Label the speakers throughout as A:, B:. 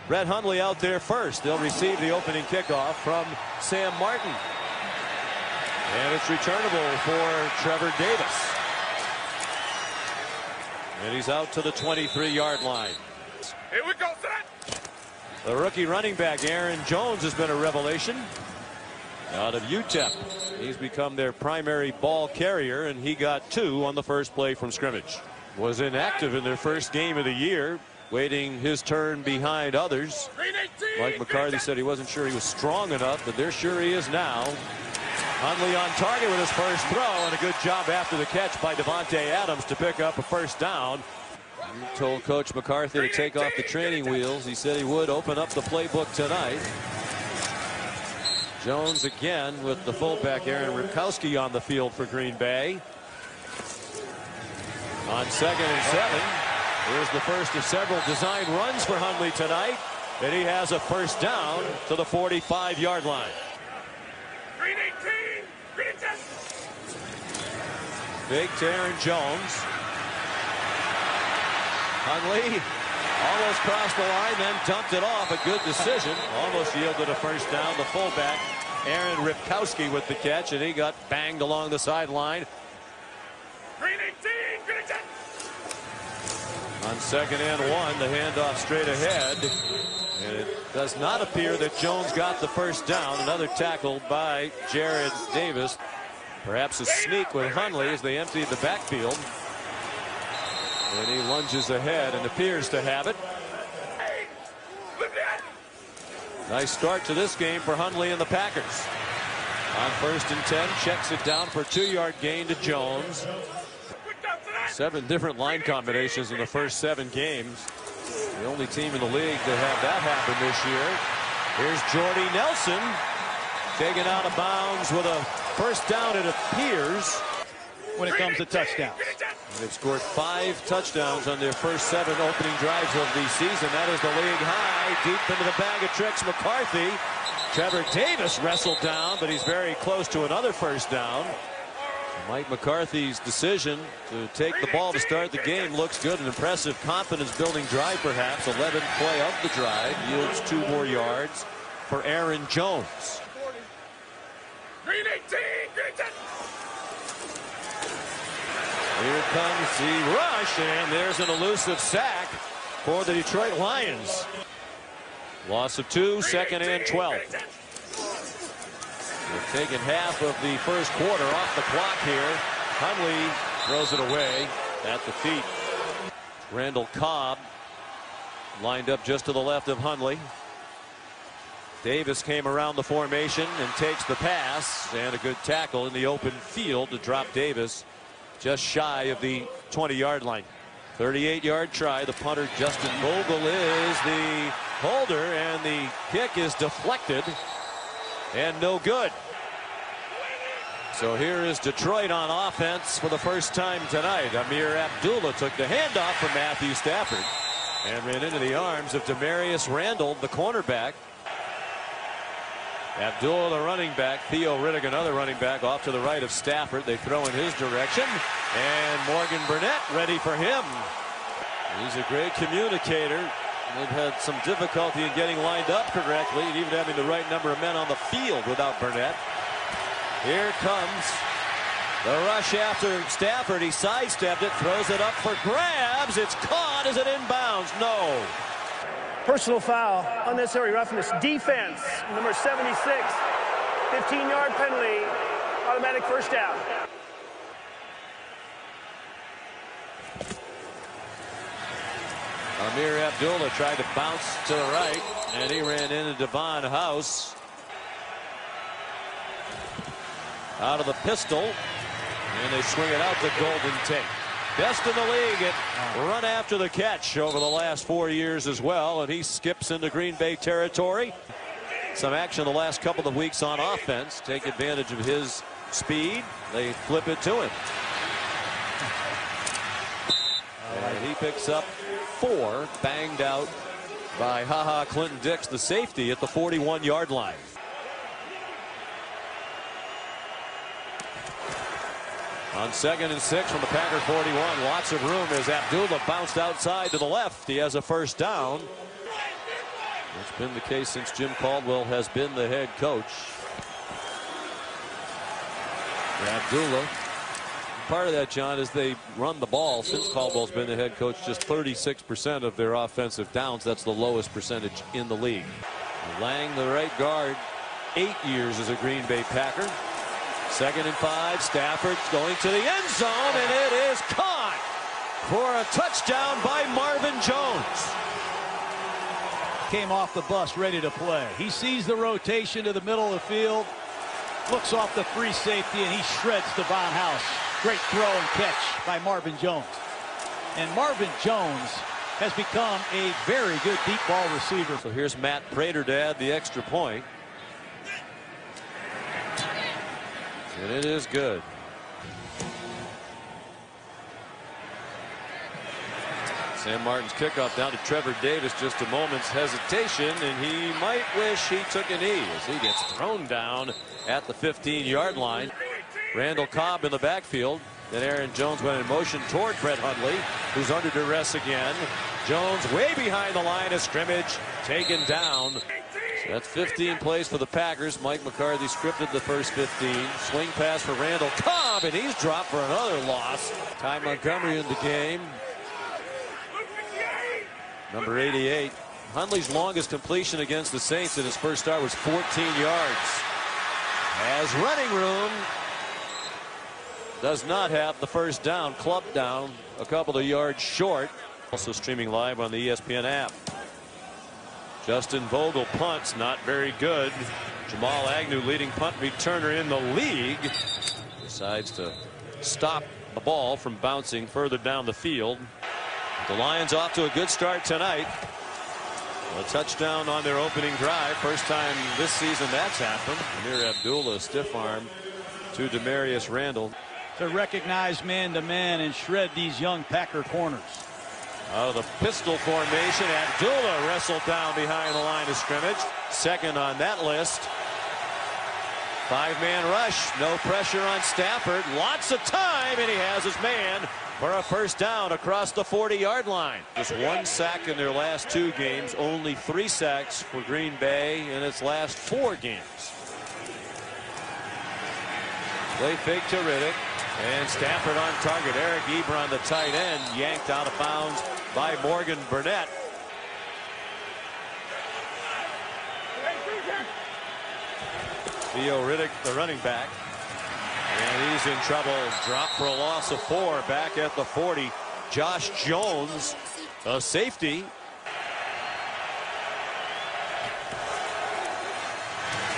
A: Brett Hundley out there first. They'll receive the opening kickoff from Sam Martin. And it's returnable for Trevor Davis. And he's out to the 23-yard line.
B: Here we go, set.
A: The rookie running back Aaron Jones has been a revelation out of UTEP. He's become their primary ball carrier, and he got 2 on the first play from scrimmage. Was inactive in their first game of the year, waiting his turn behind others. Mike McCarthy said he wasn't sure he was strong enough, but they're sure he is now. Hundley on target with his first throw, and a good job after the catch by Devontae Adams to pick up a first down. He told Coach McCarthy to take off the training wheels. He said he would open up the playbook tonight. Jones again with the fullback Aaron Ripkowski on the field for Green Bay. On 2nd and 7. Here's the first of several design runs for Hundley tonight. And he has a first down to the 45-yard line.
B: Green 18. Green 10.
A: Big to Aaron Jones. Hundley almost crossed the line, then dumped it off. A good decision. Almost yielded a first down. The fullback, Aaron Ripkowski, with the catch, and he got banged along the sideline.
B: Green 18, green 10.
A: On 2nd and 1, the handoff straight ahead. And it does not appear that Jones got the first down. Another tackle by Jared Davis. Perhaps a sneak with Hundley as they emptied the backfield. And he lunges ahead and appears to have it. Nice start to this game for Hundley and the Packers. On 1st and 10, checks it down for a 2-yard gain to Jones. 7 different line combinations in the first 7 games. The only team in the league to have that happen this year. Here's Jordy Nelson taken out of bounds with a first down, it appears,
C: when it comes to touchdowns.
A: They've scored 5 touchdowns on their first 7 opening drives of the season. That is the league high. Deep into the bag of tricks, McCarthy. Trevor Davis wrestled down, but he's very close to another first down. Mike McCarthy's decision to take the ball to start the game looks good. An impressive confidence-building drive, perhaps. 11th play of the drive yields 2 more yards for Aaron Jones.
B: Green 18, green 10.
A: Here comes the rush, and there's an elusive sack for the Detroit Lions. Loss of 2, 2nd and 12. They've taken half of the first quarter off the clock here. Hundley throws it away at the feet. Randall Cobb lined up just to the left of Hundley. Davis came around the formation and takes the pass, and a good tackle in the open field to drop Davis just shy of the 20-yard line. 38-yard try. The punter Justin Vogel is the holder, and the kick is deflected and no good. So here is Detroit on offense for the first time tonight. Amir Abdullah took the handoff from Matthew Stafford and ran into the arms of Demarius Randall, the cornerback. Abdullah, the running back. Theo Riddick, another running back, off to the right of Stafford. They throw in his direction, and Morgan Burnett ready for him. He's a great communicator. They've had some difficulty in getting lined up correctly and even having the right number of men on the field without Burnett. Here comes the rush after Stafford. He sidestepped it, throws it up for grabs. It's caught. Is it inbounds? No.
D: Personal foul, unnecessary roughness, defense, number 76, 15-yard penalty, automatic first down.
A: Amir Abdullah tried to bounce to the right, and he ran into Devon House. Out of the pistol, and they swing it out to Golden Tate. Best in the league at run after the catch over the last 4 years as well, and he skips into Green Bay territory. Some action the last couple of weeks on offense. Take advantage of his speed. They flip it to him. And he picks up 4, banged out by Clinton-Dix, the safety, at the 41-yard line. On 2nd and 6 from the Packer 41, lots of room as Abdullah bounced outside to the left. He has a first down. It's been the case since Jim Caldwell has been the head coach. Abdullah. Part of that, John, is they run the ball since Caldwell's been the head coach. Just 36% of their offensive downs. That's the lowest percentage in the league. Lang, the right guard, 8 years as a Green Bay Packer. 2nd and 5. Stafford's going to the end zone, and it is caught for a touchdown by Marvin Jones.
C: Came off the bus ready to play. He sees the rotation to the middle of the field, looks off the free safety, and he shreds Devon House. Great throw and catch by Marvin Jones. And Marvin Jones has become a very good deep ball receiver.
A: So here's Matt Prater to add the extra point. And it is good. Sam Martin's kickoff down to Trevor Davis. Just a moment's hesitation, and he might wish he took a knee as he gets thrown down at the 15-yard line. Randall Cobb in the backfield. Then Aaron Jones went in motion toward Brett Hundley, who's under duress again. Jones way behind the line of scrimmage, taken down. So that's 15 plays for the Packers. Mike McCarthy scripted the first 15. Swing pass for Randall Cobb, and he's dropped for another loss. Ty Montgomery in the game. Number 88. Hundley's longest completion against the Saints in his first start was 14 yards. Has running room. Does not have the first down. Club down a couple of yards short. Also streaming live on the ESPN app. Justin Vogel punts, not very good. Jamal Agnew, leading punt returner in the league, decides to stop the ball from bouncing further down the field. The Lions off to a good start tonight. A touchdown on their opening drive. First time this season that's happened. Amir Abdullah, stiff arm to Demarius Randall.
C: To recognize man-to-man and shred these young Packer corners.
A: Out of the pistol formation, Abdullah wrestled down behind the line of scrimmage. Second on that list. 5-man rush. No pressure on Stafford. Lots of time, and he has his man for a first down across the 40-yard line. Just 1 sack in their last 2 games. Only 3 sacks for Green Bay in its last 4 games. Play fake to Riddick. And Stafford on target. Eric Ebron, the tight end, yanked out of bounds by Morgan Burnett. Theo Riddick, the running back. And he's in trouble. Dropped for a loss of 4 back at the 40. Josh Jones, a safety.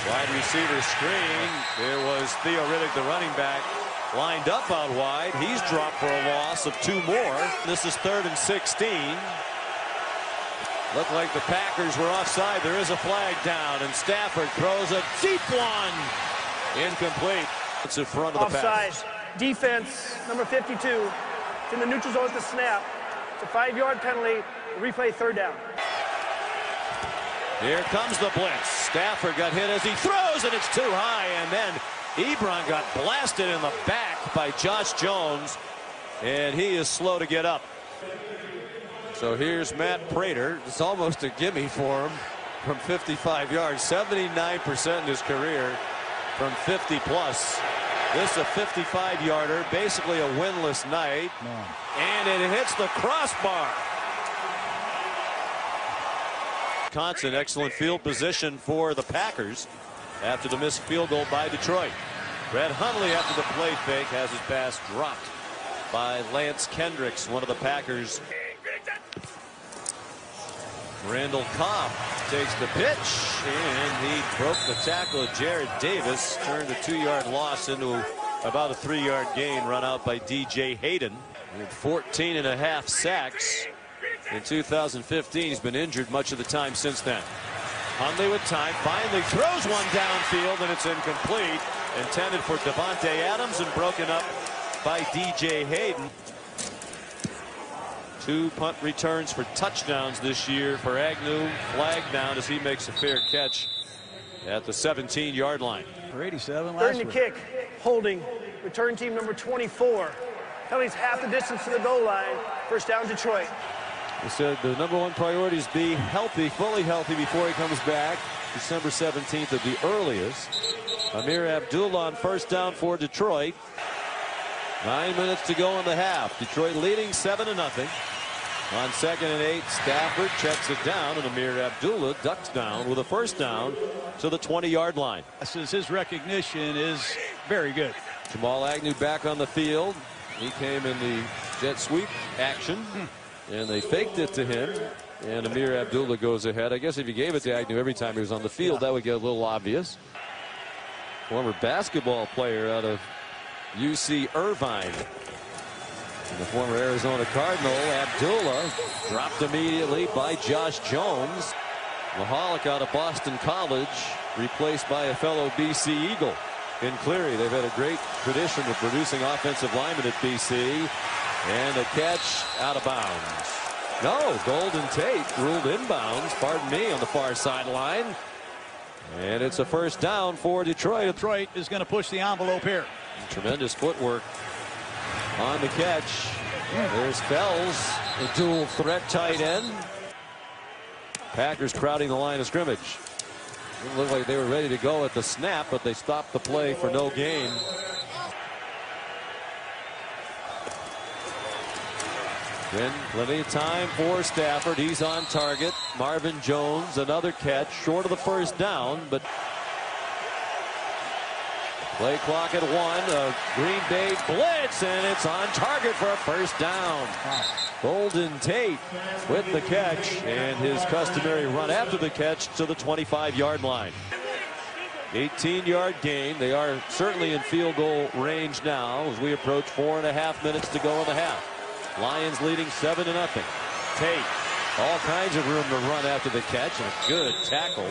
A: Wide receiver screen. There was Theo Riddick, the running back, lined up out wide. He's dropped for a loss of 2 more. This is 3rd and 16. Looked like the Packers were offside. There is a flag down, and Stafford throws a deep one. Incomplete. It's in front of the
D: Offside.
A: Packers.
D: Defense, number 52. It's in the neutral zone at the snap. It's a 5-yard penalty. Replay 3rd down.
A: Here comes the blitz. Stafford got hit as he throws, and it's too high, and then Ebron got blasted in the back by Josh Jones, and he is slow to get up. So here's Matt Prater. It's almost a gimme for him from 55 yards. 79% in his career from 50 plus. This is a 55-yarder, basically a winless night, and it hits the crossbar. Wisconsin, excellent field position for the Packers after the missed field goal by Detroit. Brett Hundley, after the play fake, has his pass dropped by Lance Kendricks, one of the Packers. Randall Cobb takes the pitch, and he broke the tackle of Jared Davis, turned a 2-yard loss into about a 3-yard gain, run out by DJ Hayden. With 14.5 sacks in 2015. He's been injured much of the time since then. Hundley with time, finally throws one downfield, and it's incomplete. Intended for Devontae Adams and broken up by DJ Hayden. 2 punt returns for touchdowns this year for Agnew. Flag down as he makes a fair catch at the 17-yard line.
C: For 87 last
D: 3rd and
C: week.
D: kick, holding, return team number 24. Penalty's half the distance to the goal line. First down, Detroit.
A: He said the #1 priority is be healthy, fully healthy before he comes back. December 17th at the earliest. Amir Abdullah on first down for Detroit. 9 minutes to go in the half. Detroit leading 7-0. On 2nd and 8, Stafford checks it down, and Amir Abdullah ducks down with a first down to the 20-yard line.
C: His recognition is very good.
A: Jamal Agnew back on the field. He came in the jet sweep action, and they faked it to him. And Amir Abdullah goes ahead. I guess if you gave it to Agnew every time he was on the field, that would get a little obvious. Former basketball player out of UC Irvine. And the former Arizona Cardinal, Abdullah, dropped immediately by Josh Jones. Mahalik out of Boston College, replaced by a fellow BC Eagle in Cleary. They've had a great tradition of producing offensive linemen at BC. And a catch out of bounds. No, Golden Tate ruled inbounds, pardon me, on the far sideline. And it's a first down for Detroit.
C: Detroit is going to push the envelope here.
A: Tremendous footwork on the catch. There's Fells, the dual threat tight end. Packers crowding the line of scrimmage. It looked like they were ready to go at the snap, but they stopped the play for no gain. Then plenty of time for Stafford. He's on target. Marvin Jones, another catch short of the first down, but play clock at 1. A Green Bay blitz, and it's on target for a first down. Golden Tate with the catch, and his customary run after the catch to the 25-yard line. 18-yard gain. They are certainly in field goal range now as we approach 4.5 minutes to go in the half. Lions leading 7-0. Tate, all kinds of room to run after the catch, and a good tackle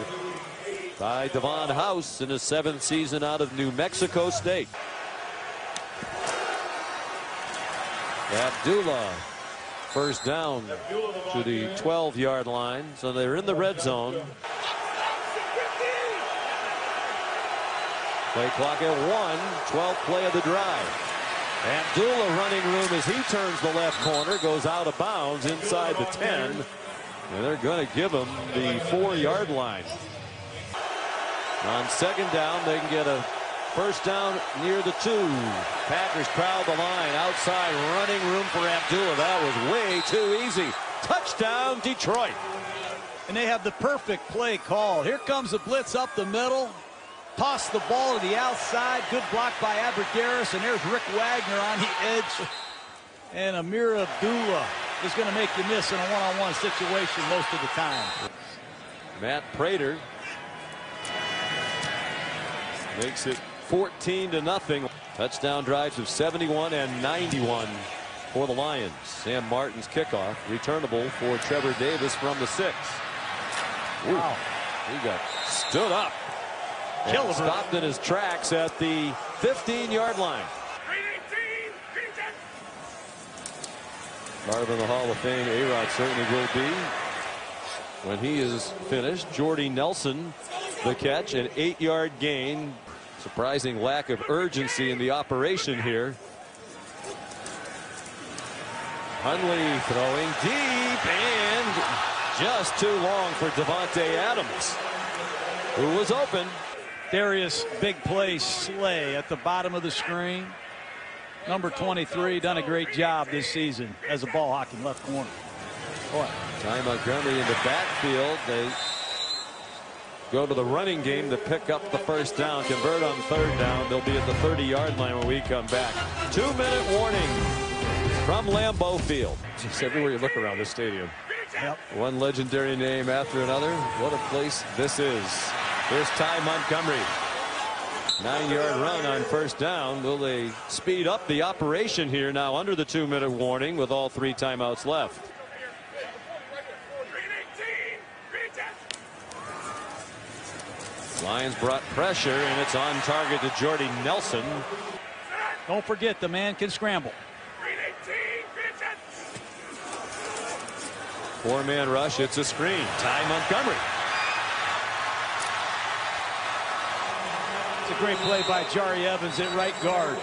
A: by Devon House in his 7th season out of New Mexico State. Abdullah, first down to the 12-yard line, so they're in the red zone. Play clock at 1, 12th play of the drive. Abdullah running room as he turns the left corner, goes out of bounds inside the 10, and they're going to give him the 4-yard line. On second down, they can get a first down near the 2. Packers crowd the line outside, running room for Abdullah. That was way too easy. Touchdown, Detroit.
C: And they have the perfect play call. Here comes the blitz up the middle. Toss the ball to the outside. Good block by Aberderis, and there's Rick Wagner on the edge. And Amir Abdullah is going to make you miss in a one-on-one situation most of the time.
A: Matt Prater makes it 14-0. Touchdown drives of 71 and 91 for the Lions. Sam Martin's kickoff returnable for Trevor Davis from the 6. Ooh, wow. He got stood up. And stopped in his tracks at the 15-yard line. Part of the Hall of Fame, A-Rod certainly will be when he is finished. Jordy Nelson, the catch, an 8-yard gain. Surprising lack of urgency in the operation here. Hundley throwing deep, and just too long for Devontae Adams, who was open.
C: Darius Big Play Slay at the bottom of the screen. Number 23, done a great job this season as a ball hawking left corner. Boy.
A: Ty Montgomery in the backfield. They go to the running game to pick up the first down, convert on third down. They'll be at the 30-yard line when we come back. 2-minute warning from Lambeau Field.
E: Just everywhere you look around this stadium.
C: Yep.
A: One legendary name after another. What a place this is. Here's Ty Montgomery. 9-yard run on first down. Will they speed up the operation here now under the 2-minute warning with all 3 timeouts left? Lions brought pressure, and it's on target to Jordy Nelson.
C: Don't forget, the man can scramble.
A: 4-man rush. It's a screen. Ty Montgomery.
C: It's a great play by Jari Evans at right guard.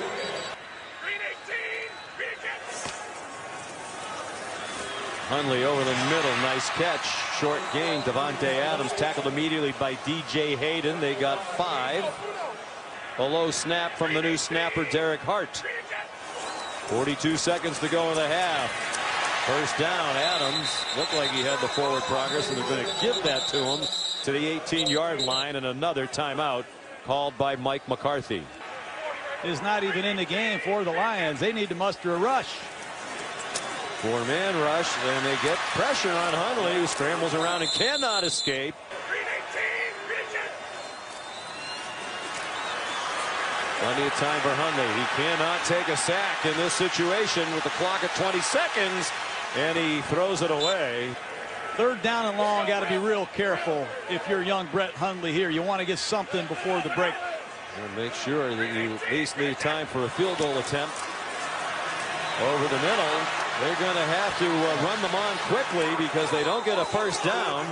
A: Hundley over the middle. Nice catch. Short gain. Devontae Adams tackled immediately by DJ Hayden. They got 5. A low snap from the new snapper, Derek Hart. 42 seconds to go in the half. First down. Adams looked like he had the forward progress, and they're going to give that to him to the 18-yard line, and another timeout called by Mike McCarthy.
C: Is not even in the game for the Lions. They need to muster a rush.
A: 4-man rush, and they get pressure on Hundley, who scrambles around and cannot escape. Plenty of time for Hundley. He cannot take a sack in this situation with the clock at 20 seconds, and he throws it away.
C: 3rd down and long. Got to be real careful if you're young Brett Hundley here. You want to get something before the break.
A: And make sure that you at least need time for a field goal attempt. Over the middle. They're going to have to run them on quickly because they don't get a first down.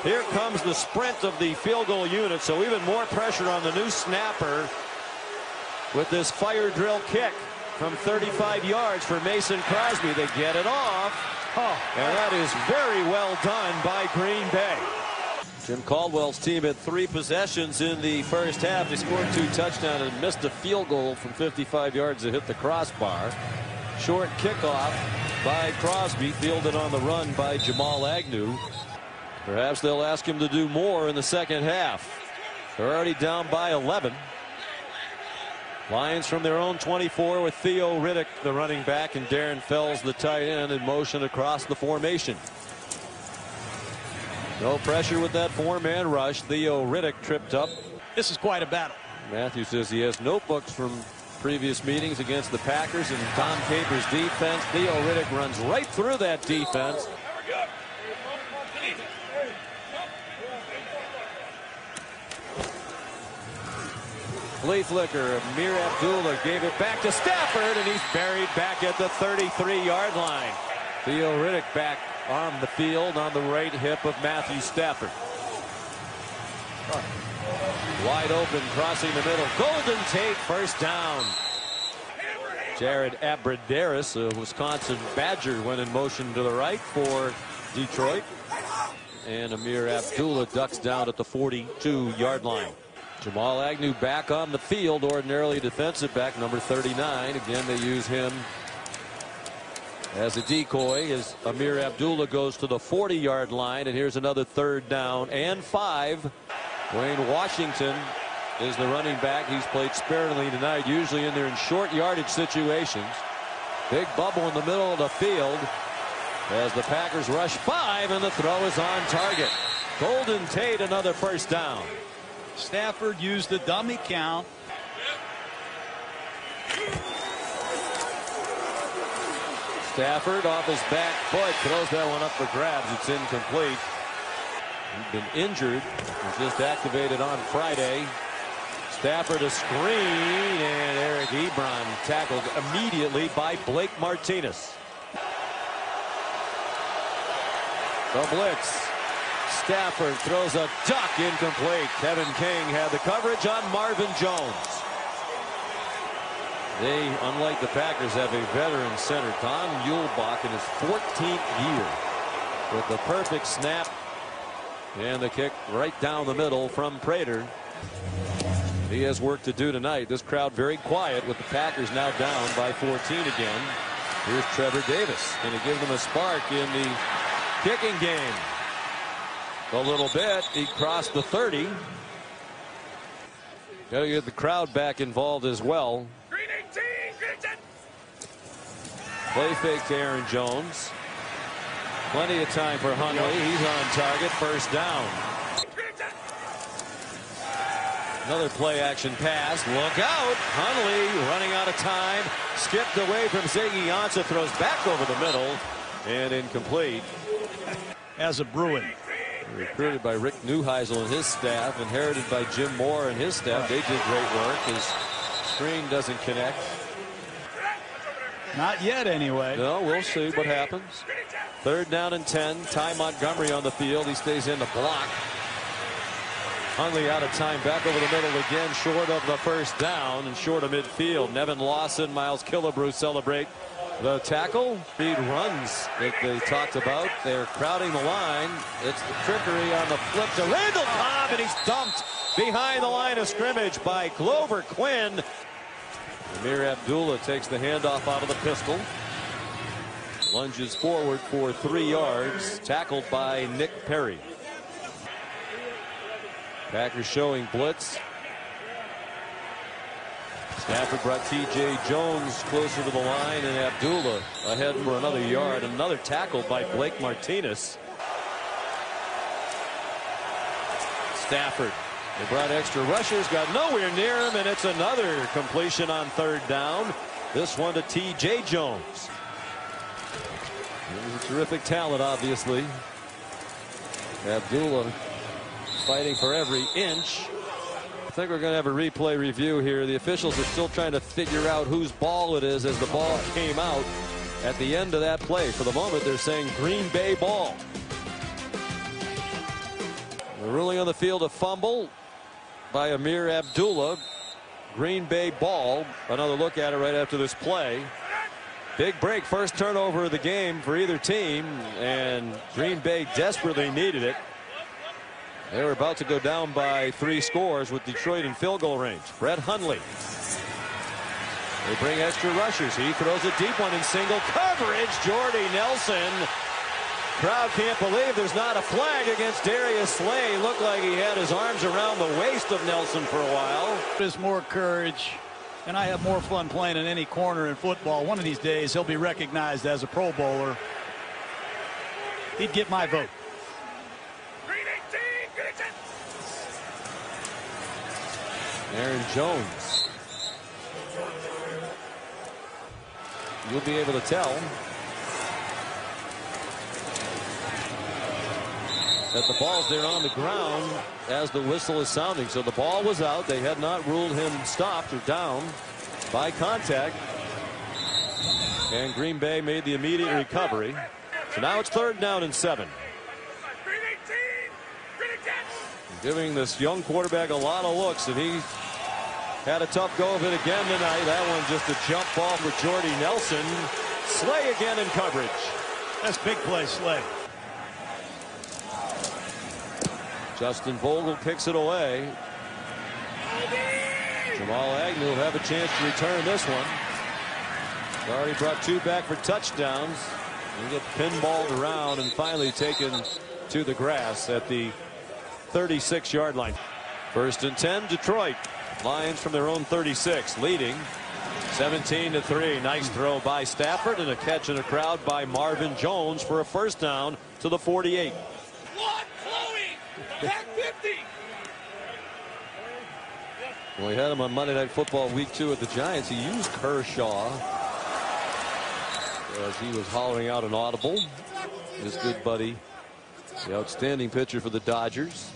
A: Here comes the sprint of the field goal unit, so even more pressure on the new snapper with this fire drill kick from 35 yards for Mason Crosby. They get it off. And that is very well done by Green Bay. Jim Caldwell's team had 3 possessions in the first half. They scored 2 touchdowns and missed a field goal from 55 yards that hit the crossbar. Short kickoff by Crosby, fielded on the run by Jamal Agnew. Perhaps they'll ask him to do more in the second half. They're already down by 11. Lions from their own 24 with Theo Riddick, the running back, and Darren Fells, the tight end, in motion across the formation. No pressure with that 4-man rush. Theo Riddick tripped up.
C: This is quite a battle.
A: Matthew says he has notebooks from previous meetings against the Packers and Tom Capers' defense. Theo Riddick runs right through that defense. Flea flicker. Amir Abdullah gave it back to Stafford, and he's buried back at the 33-yard line. Theo Riddick back on the field on the right hip of Matthew Stafford. Wide open, crossing the middle. Golden Tate, first down. Jared Abbrederis, a Wisconsin Badger, went in motion to the right for Detroit. And Amir Abdullah ducks down at the 42-yard line. Jamal Agnew back on the field, ordinarily defensive back, number 39. Again, they use him as a decoy as Amir Abdullah goes to the 40-yard line. And here's another 3rd down and 5. Wayne Washington is the running back. He's played sparingly tonight, usually in there in short yardage situations. Big bubble in the middle of the field as the Packers rush 5, and the throw is on target. Golden Tate, another first down.
C: Stafford used the dummy count.
A: Stafford off his back foot throws that one up for grabs. It's incomplete. He's been injured. Was just activated on Friday. Stafford a screen, and Eric Ebron tackled immediately by Blake Martinez. The blitz. Stafford throws a duck, incomplete. Kevin King had the coverage on Marvin Jones. They, unlike the Packers, have a veteran center, Don Muehlbach, in his 14th year, with the perfect snap and the kick right down the middle from Prater. He has work to do tonight. This crowd very quiet with the Packers now down by 14 again. Here's Trevor Davis, going to give them a spark in the kicking game. A little bit. He crossed the 30. Got to get the crowd back involved as well. Play fake to Aaron Jones. Plenty of time for Hundley. He's on target. First down. Another play action pass. Look out. Hundley running out of time. Skipped away from Ziggy Ansah. Throws back over the middle. And incomplete.
C: As a Bruin.
A: Recruited by Rick Neuheisel and his staff. Inherited by Jim Moore and his staff. They did great work. His screen doesn't connect.
C: Not yet, anyway.
A: No, we'll see what happens. 3rd down and 10. Ty Montgomery on the field. He stays in the block. Hundley out of time. Back over the middle again. Short of the first down and short of midfield. Nevin Lawson, Miles Killebrew celebrate The tackle, speed runs that they talked about. They're crowding the line. It's the trickery on the flip to Randall Cobb, and he's dumped behind the line of scrimmage by Glover Quinn. Amir Abdullah takes the handoff out of the pistol. Lunges forward for 3 yards. Tackled by Nick Perry. Packers showing blitz. Stafford brought T.J. Jones closer to the line, and Abdullah ahead for another yard. Another tackle by Blake Martinez. Stafford. They brought extra rushers, got nowhere near him, and it's another completion on 3rd down. This one to T.J. Jones. He was a terrific talent, obviously. Abdullah fighting for every inch. I think we're going to have a replay review here. The officials are still trying to figure out whose ball it is as the ball came out at the end of that play. For the moment, they're saying Green Bay ball. The ruling on the field, a fumble by Amir Abdullah. Green Bay ball. Another look at it right after this play. Big break, first turnover of the game for either team, and Green Bay desperately needed it. They were about to go down by 3 scores with Detroit in field goal range. Brett Hundley. They bring extra rushers. He throws a deep one in single coverage. Jordy Nelson. Crowd can't believe there's not a flag against Darius Slay. Looked like he had his arms around the waist of Nelson for a while.
C: There's more courage, and I have more fun playing in any corner in football. One of these days, he'll be recognized as a Pro Bowler. He'd get my vote.
A: Aaron Jones. You'll be able to tell that the ball's there on the ground as the whistle is sounding. So the ball was out. They had not ruled him stopped or down by contact. And Green Bay made the immediate recovery. So now it's 3rd down and 7. Giving this young quarterback a lot of looks, and he had a tough go of it again tonight. That one just a jump ball for Jordy Nelson. Slay again in coverage.
C: That's big play, Slay.
A: Justin Vogel kicks it away. Jamal Agnew will have a chance to return this one. Already brought 2 back for touchdowns. He get pinballed around and finally taken to the grass at the 36-yard line. 1st and 10, Detroit. Lions from their own 36, leading 17-3. Nice throw by Stafford and a catch in a crowd by Marvin Jones for a 1st down to the 48. Well, we had him on Monday Night Football Week 2 at the Giants. He used Kershaw as he was hollering out an audible. His good buddy, the outstanding pitcher for the Dodgers.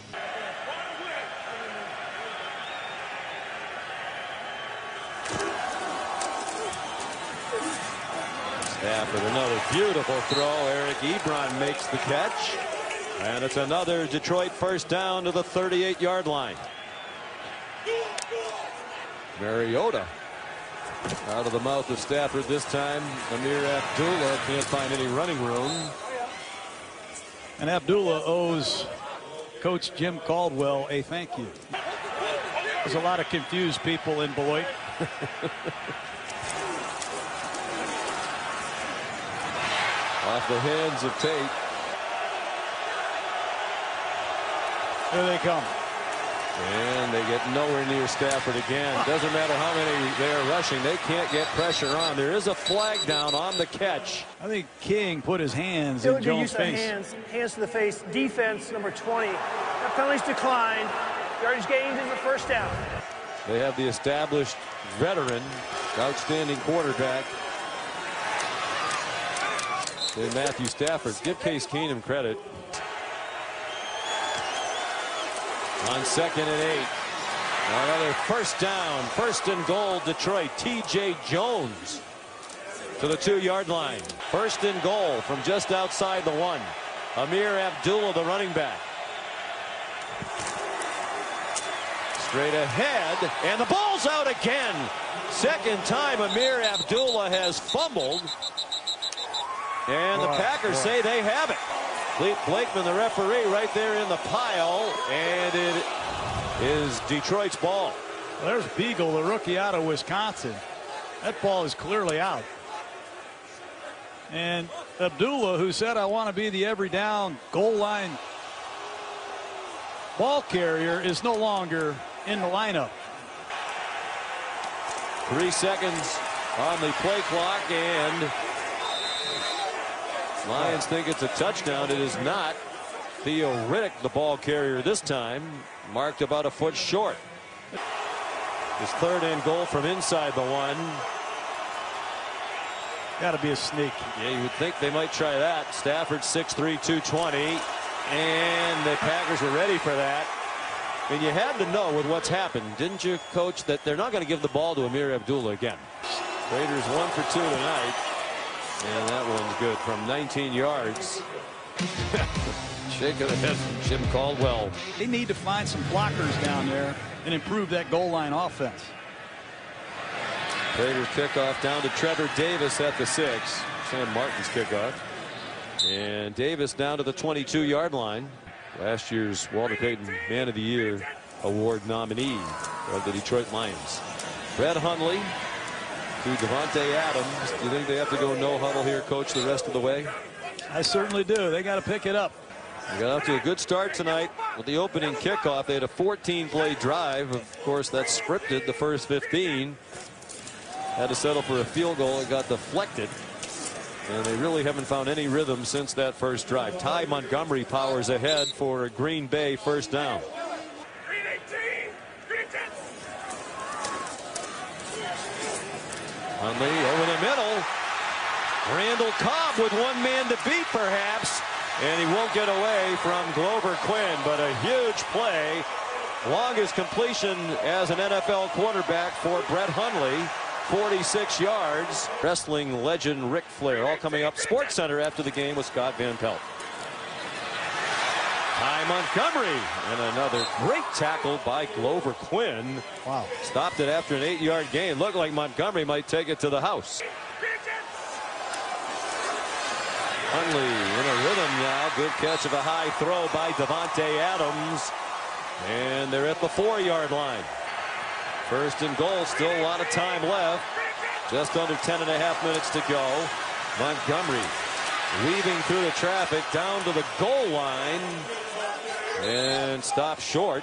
A: Stafford, another beautiful throw. Eric Ebron makes the catch. And it's another Detroit 1st down to the 38-yard line. Mariota out of the mouth of Stafford this time. Amir Abdullah can't find any running room.
C: And Abdullah owes Coach Jim Caldwell a thank you. There's a lot of confused people in Beloit.
A: Off the hands of Tate.
C: Here they come.
A: And they get nowhere near Stafford again. Doesn't matter how many they are rushing. They can't get pressure on. There is a flag down on the catch.
C: I think King put his hands in Jones' face.
D: Hands to the face. Defense number 20. That penalty's declined. Yardage gained is a 1st down.
A: They have the established veteran, outstanding quarterback, Matthew Stafford. Give Case Keenum credit. On 2nd and 8. Another 1st down. 1st and goal, Detroit. T.J. Jones to the 2-yard line. 1st and goal from just outside the 1. Amir Abdullah, the running back. Straight ahead, and the ball's out again. Second time Amir Abdullah has fumbled. And the Packers say they have it. Clete Blakeman, the referee, right there in the pile, and it is Detroit's ball.
C: Well, there's Beagle, the rookie out of Wisconsin. That ball is clearly out. And Abdullah, who said, I want to be the every down goal line ball carrier, is no longer in the lineup.
A: 3 seconds on the play clock, and Lions think it's a touchdown. It is not. Theo Riddick, the ball carrier this time, marked about a foot short. His third and goal from inside the one.
C: Got to be a sneak.
A: Yeah, you would think they might try that. Stafford 6'3", 220, and the Packers were ready for that. And you had to know with what's happened, didn't you, Coach, that they're not going to give the ball to Amir Abdullah again. Raiders 1 for 2 tonight, and that one's good from 19 yards. Shaking the head from Jim Caldwell.
C: They need to find some blockers down there and improve that goal line offense.
A: Raiders kickoff down to Trevor Davis at the 6. Sam Martin's kickoff. And Davis down to the 22-yard line. Last year's Walter Payton Man of the Year award nominee of the Detroit Lions. Brett Hundley to Devontae Adams. Do you think they have to go no huddle here, Coach, the rest of the way?
C: I certainly do. They got to pick it up.
A: They got off to a good start tonight with the opening kickoff. They had a 14-play drive. Of course, that's scripted, the first 15. Had to settle for a field goal. It got deflected. And they really haven't found any rhythm since that first drive. Ty Montgomery powers ahead for a Green Bay first down.
B: Green 18, Green 10.
A: Hundley over the middle. Randall Cobb with one man to beat, perhaps. And he won't get away from Glover Quinn, but a huge play. Longest completion as an NFL quarterback for Brett Hundley. 46 yards. Wrestling legend Ric Flair. All coming up. Sports Center after the game with Scott Van Pelt. Ty Montgomery. And another great tackle by Glover Quinn.
C: Wow.
A: Stopped it after an 8-yard gain. Looked like Montgomery might take it to the house. Hundley in a rhythm now. Good catch of a high throw by Devontae Adams. And they're at the 4-yard line. First and goal, still a lot of time left. Just under 10.5 minutes to go. Montgomery weaving through the traffic down to the goal line and stopped short.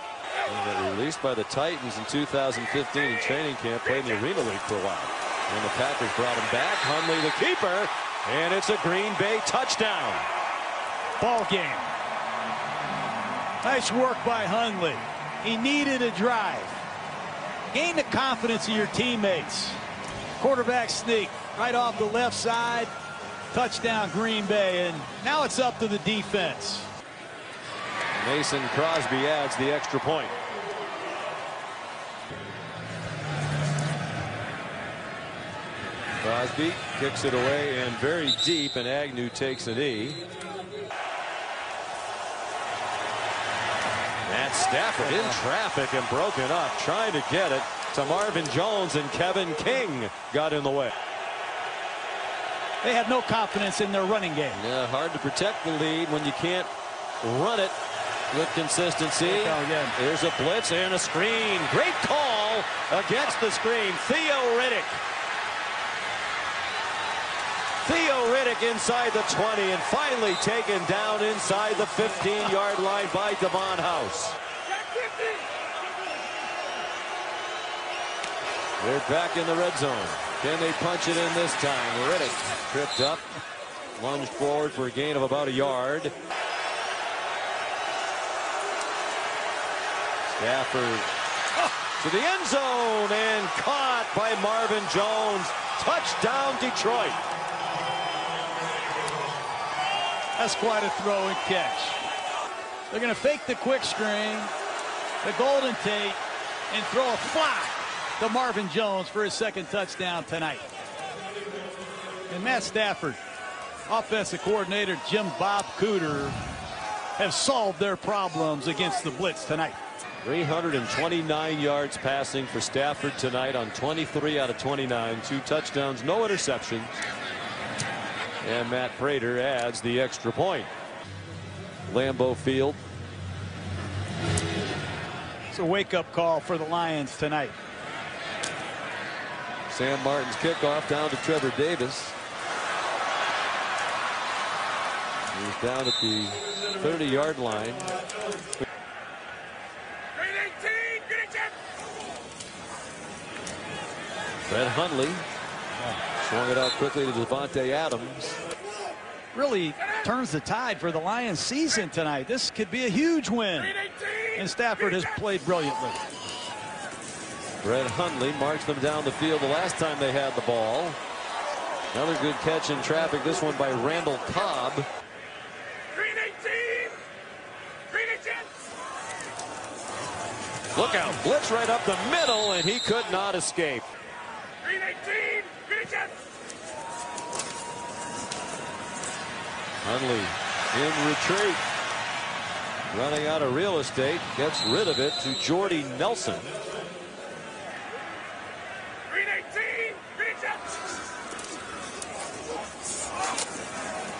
A: And got released by the Titans in 2015 in training camp. Played in the Arena League for a while. And the Packers brought him back. Hundley the keeper. And it's a Green Bay touchdown.
C: Ball game. Nice work by Hundley. He needed a drive. Gain the confidence of your teammates. Quarterback sneak right off the left side. Touchdown Green Bay. And now it's up to the defense.
A: Mason Crosby adds the extra point. Crosby kicks it away and very deep, and Agnew takes a knee. Matt Stafford in traffic and broken up, trying to get it to Marvin Jones, and Kevin King got in the way.
C: They have no confidence in their running game.
A: Yeah, hard to protect the lead when you can't run it with consistency. There's a blitz and a screen. Great call against the screen. Theo Riddick. Theo Riddick inside the 20 and finally taken down inside the 15-yard line by Devon House. They're back in the red zone. Can they punch it in this time? Riddick tripped up, lunged forward for a gain of about a yard. Stafford to the end zone and caught by Marvin Jones. Touchdown, Detroit.
C: That's quite a throw and catch. They're going to fake the quick screen, the Golden Tate, and throw a fly to Marvin Jones for his second touchdown tonight. And Matt Stafford, offensive coordinator Jim Bob Cooter, have solved their problems against the blitz tonight.
A: 329 yards passing for Stafford tonight on 23 out of 29. 2 touchdowns, no interceptions. And Matt Prater adds the extra point. Lambeau Field.
C: It's a wake-up call for the Lions tonight.
A: Sam Martin's kickoff down to Trevor Davis. He's down at the 30-yard line. Fred Hundley swung it out quickly to Devontae Adams.
C: Really turns the tide for the Lions season tonight. This could be a huge win. And Stafford has played brilliantly.
A: Fred Hundley marched them down the field the last time they had the ball. Another good catch in traffic, this one by Randall Cobb. Look out, blitz right up the middle, and he could not escape. Hundley in retreat. Running out of real estate, gets rid of it to Jordy Nelson.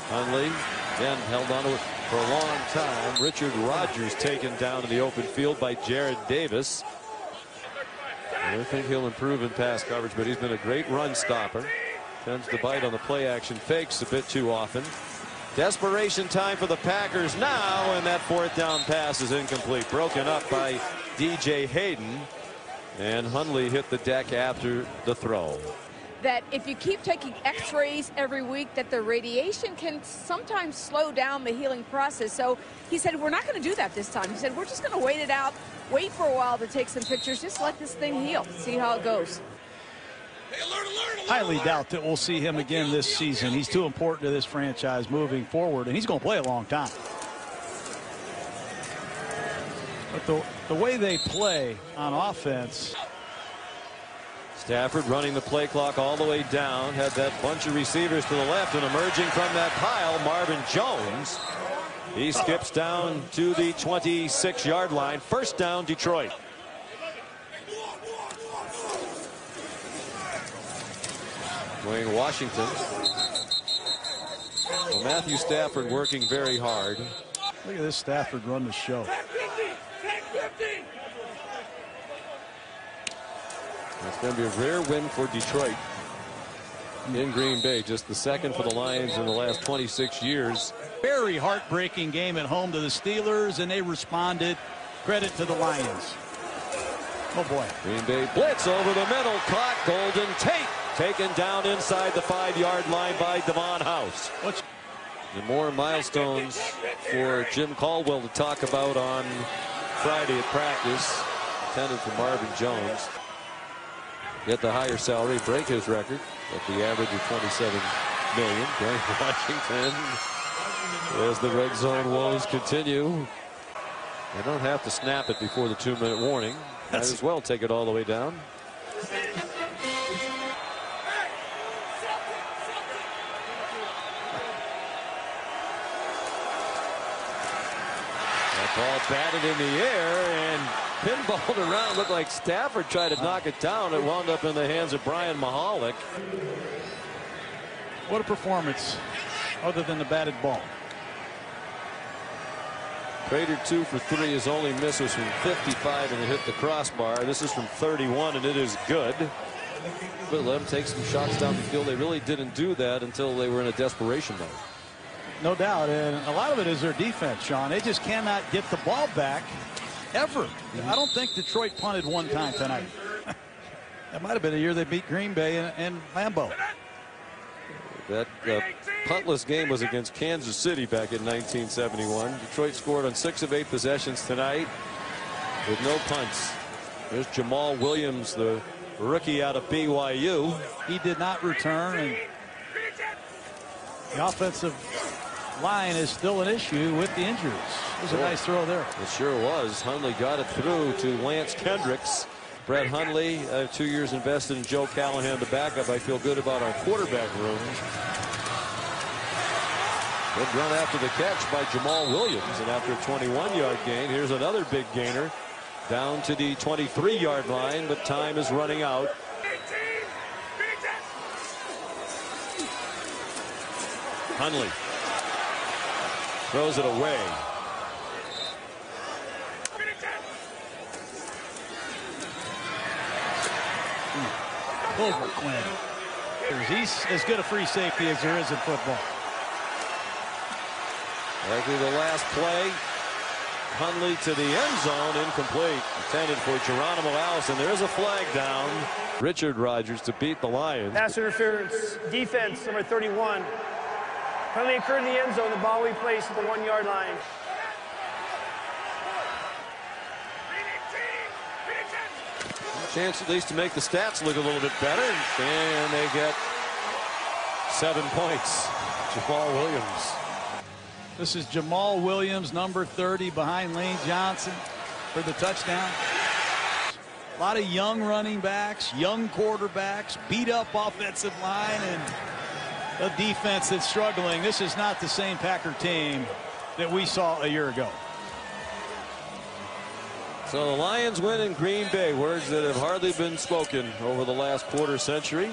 A: Hundley again held on to it for a long time. Richard Rodgers taken down in the open field by Jared Davis. I think he'll improve in pass coverage, but he's been a great run stopper. Tends to bite on the play action fakes a bit too often. Desperation time for the Packers now, and that 4th down pass is incomplete. Broken up by DJ Hayden, and Hundley hit the deck after the throw.
F: That if you keep taking x-rays every week, that the radiation can sometimes slow down the healing process. So he said, we're not going to do that this time. He said, we're just going to wait it out, wait for a while to take some pictures, just let this thing heal, see how it goes.
B: Hey, alert.
C: Highly doubt that we'll see him again this season. He's too important to this franchise moving forward, and he's going to play a long time. But the way they play on offense.
A: Stafford running the play clock all the way down, had that bunch of receivers to the left, and emerging from that pile, Marvin Jones. He skips down to the 26-yard line. 1st down, Detroit. Dwayne Washington. Well, Matthew Stafford working very hard.
C: Look at this Stafford run the show.
A: It's going to be a rare win for Detroit in Green Bay. Just the 2nd for the Lions in the last 26 years.
C: Very heartbreaking game at home to the Steelers, and they responded. Credit to the Lions. Oh boy.
A: Green Bay blitz over the middle. Caught. Golden Tate taken down inside the 5-yard line by Devon House. And more milestones for Jim Caldwell to talk about on Friday at practice. Intended for Marvin Jones. Get the higher salary, break his record at the average of $27 million. Dwayne Washington, as the red zone woes continue. They don't have to snap it before the 2-minute warning. Might as well take it all the way down. That ball batted in the air and pinballed around. Looked like Stafford tried to knock it down. It wound up in the hands of Brian Mahalik.
C: What a performance, other than the batted ball.
A: Prater 2 for 3. His only miss was from 55 and it hit the crossbar. This is from 31 and it is good. But let them take some shots down the field. They really didn't do that until they were in a desperation mode.
C: No doubt, and a lot of it is their defense, Sean. They just cannot get the ball back ever. I don't think Detroit punted one time tonight. That might have been a year they beat Green Bay and Lambeau.
A: That puntless game was against Kansas City back in 1971. Detroit scored on 6 of 8 possessions tonight with no punts. There's Jamal Williams, the rookie out of BYU.
C: He did not return, and the offensive line is still an issue with the injuries. It was a nice throw there.
A: It sure was. Hundley got it through to Lance Kendricks. Brett Hundley, 2 years invested in Joe Callahan, the backup. I feel good about our quarterback room. Good run after the catch by Jamal Williams, and after a 21-yard gain, here's another big gainer down to the 23-yard line, but time is running out. Hundley throws it away.
C: Over Quinn. He's as good a free safety as there is in football.
A: Likely the last play. Hundley to the end zone, incomplete. Intended for Geronimo Allison. There's a flag down. Richard Rodgers to beat the Lions.
D: Pass interference, defense, number 31. Penalty occurred in the end zone. The ball we placed at the 1-yard line.
A: Chance at least to make the stats look a little bit better, and they get 7 points. Jamal Williams.
C: This is Jamal Williams, number 30, behind Lane Johnson for the touchdown. A lot of young running backs, young quarterbacks, beat up offensive line, and a defense that's struggling. This is not the same Packer team that we saw a year ago.
A: So the Lions win in Green Bay, words that have hardly been spoken over the last quarter century.